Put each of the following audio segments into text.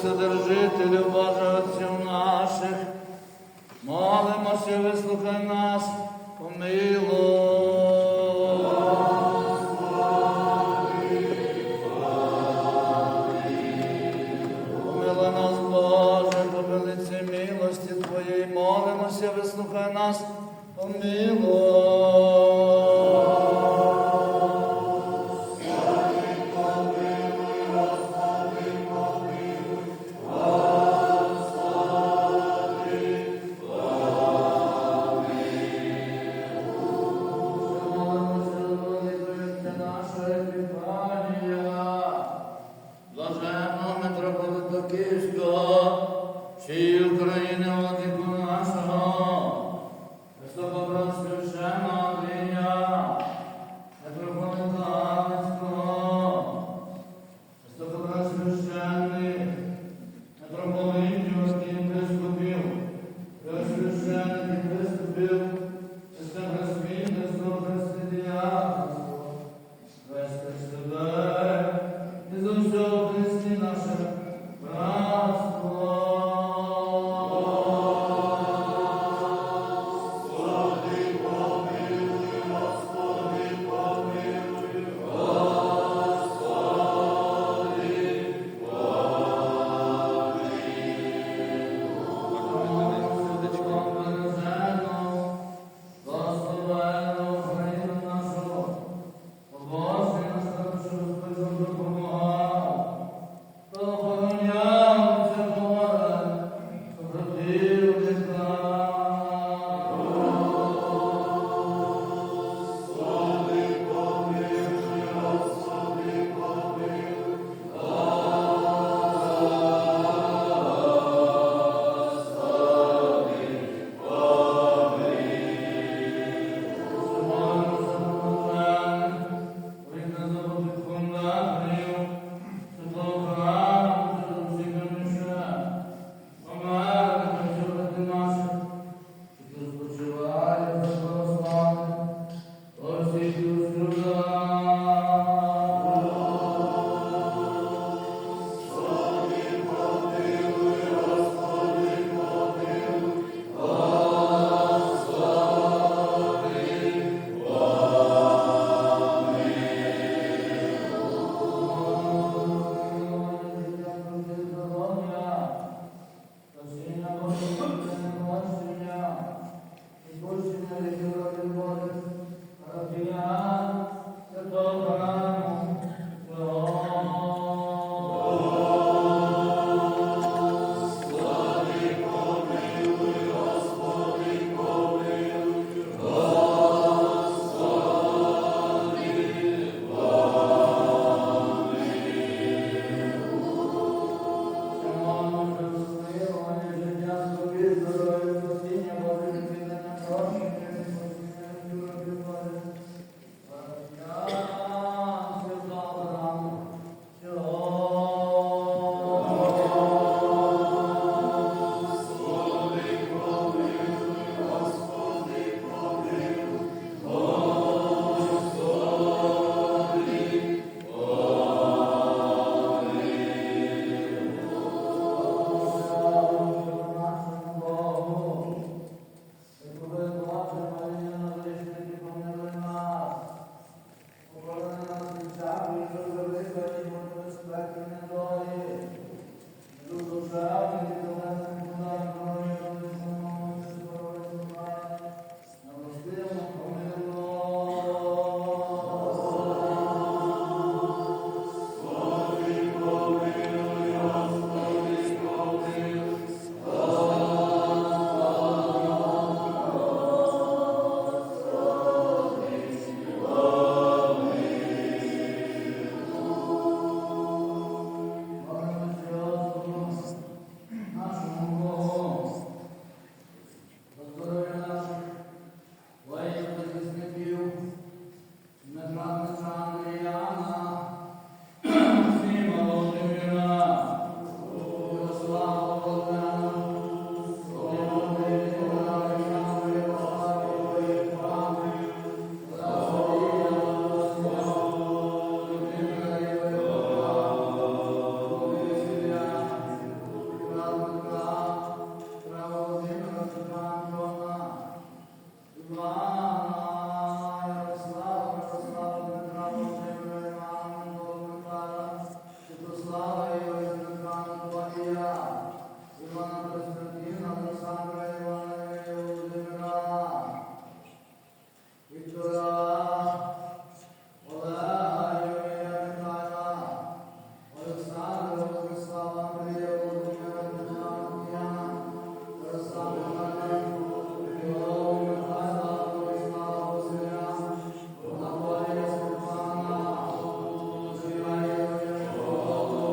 Вседержителю Боже Отців наших, молимося, вислухай нас, помилуй. Помилуй нас, Боже, по велиці милості Твоєї, молимося, вислухай нас, помилуй. Віктора, Олега, Юрія, Михайла, Олександра, Владислава, Андрія, Володимира, Михайла, Діана, Тараса, Михайла, Миколу, Михайла, Владислава, Василя, Анатолія, Степана, Зія, Юрія, Миколу,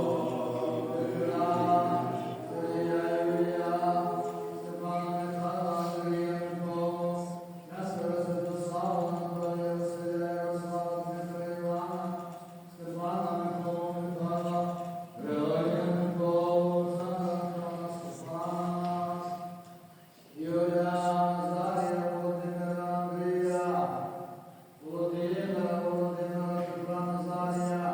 Петра, Сергія, Юрія, Степана, Михайла, Андрія, Миколу, Нестора, Святослава, Анатолія, Василя, Ярослава, Дмитра, Івана, Степана, Миколу, Михайла, Георгія, Миколу, Олександра, Антона, Степана, Юрія, Назарія, Володимира, Андрія, Володимира, Петра, Назарія,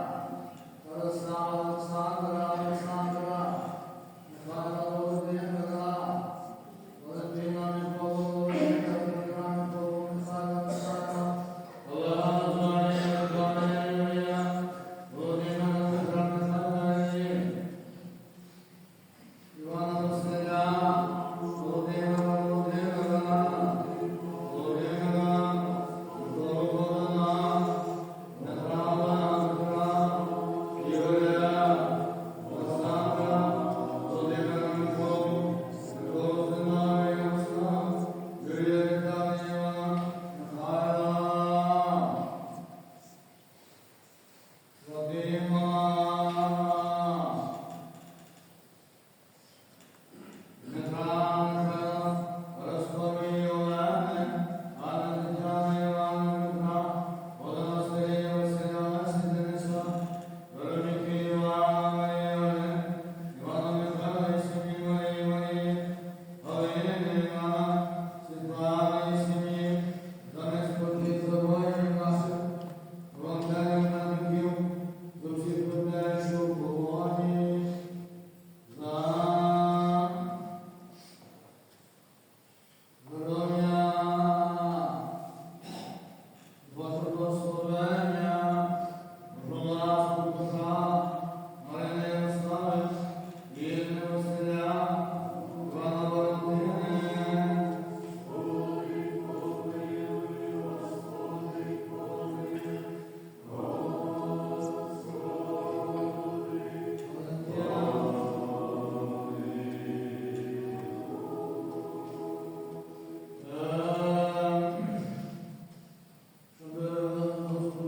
Тараса, Олександра, Михайла, Володимира, Валентина, Миколу, Володимира, Петра, Миколу, Михайла, Олега, Назарія, Микола, Юрія, Володимира, Петра, Михайла, Івана, Василя, Володимира, Миколу, Богдана, Петра, Юрія, Олександра, Володимира, Миколу, Зиновія, Ярослава, Юрія, Віталія, Михайла, Вадима, Дмитра, Михайла, Парасковії, Олени, Анни, Тетяни, Івана, Дмитра, Олена, Сергія, Василя, Олеся, Дениса, Вероніки, Івана, Марії, Олени, Івана, Михайла, Сім'ї, Марії, Галини, Івана, Світлани, Сім'ї, за неспокій, за воїнів наших, волонтерів, медиків, за всіх людей, що в полоні, за здоров'я, Божого благословення, Божу ласку, Бога, Марини Ярослави, Ірини Василя, Івана Валентини, щоб Господу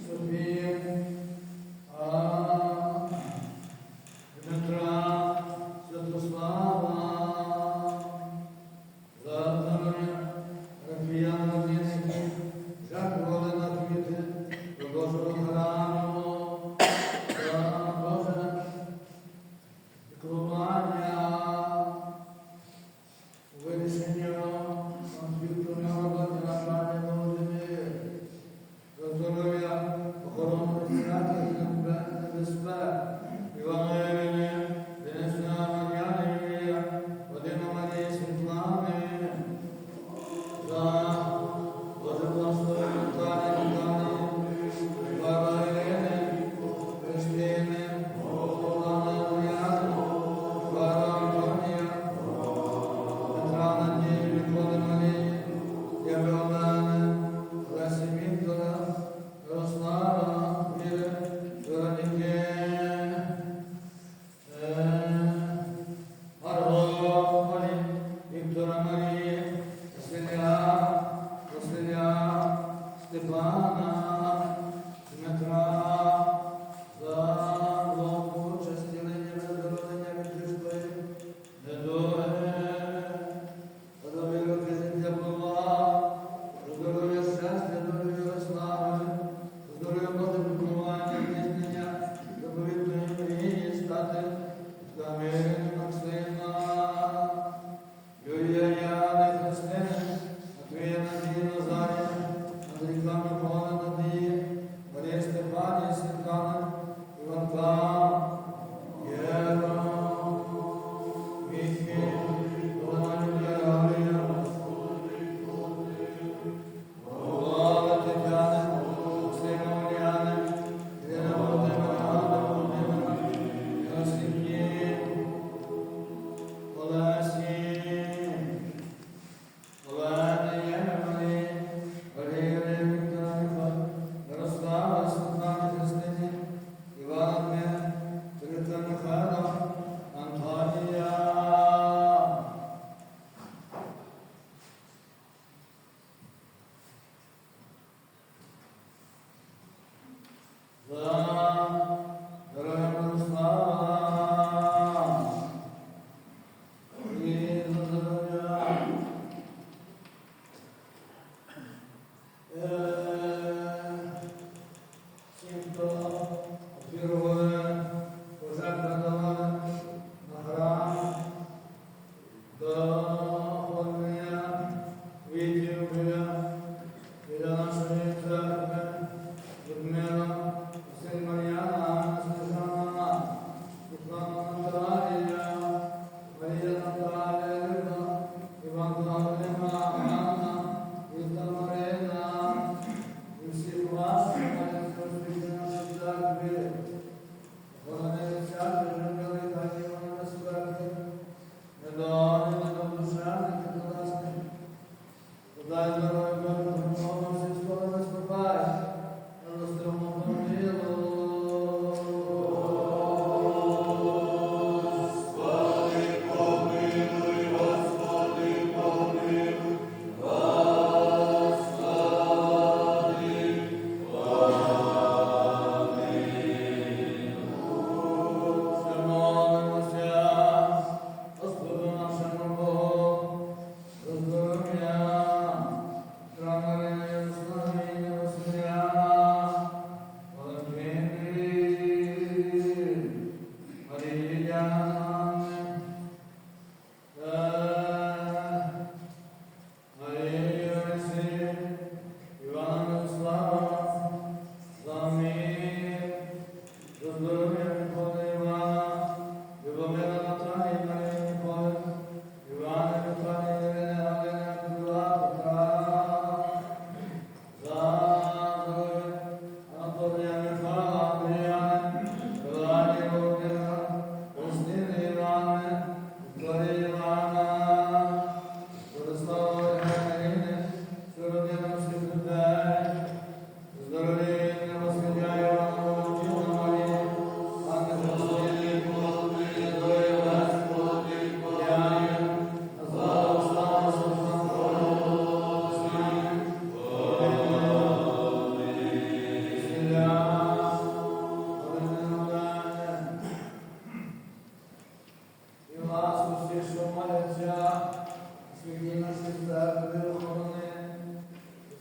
Софії, Господи, піклування, здійснення, заповітної мрії стати заміреним сина. Юрія Яни Христини, Матвія Надії Назарія, Андрійка Микола Надії, Марія Степанія Світлана, Іванка, Єра, Міхі, Олена Юлія Гаврія, Олена Тетяна, Максима Мар'яни, Ірина Володимира, Ганна Володимира, Йосипні, Олесі, Олена Ємені, Валерія Вікторівна, Ярослава Світлана Христині, Івана Дмитра, Дмитра Михайла, Антонія. За дорогим Мирослава і за здоров'я. Всім, хто вірували, пожертви давали на храм, до оформлення квітів біля нашої церкви, Людмила, Василь Мар'яна, Анна Снежана, Світлана Наталія, Марія Наталія, Ірина, Іван Галина, Анна, Віктор Марина, і всіх вас, що розпочали наші церкві. Вони сяти, любили, так і вони безпеки, недоволі, недодушевні, недоласні. Подай здоров'я, Боже, допомогу всі сторони співай, на достойному помилу.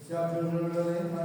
Всякі журналини,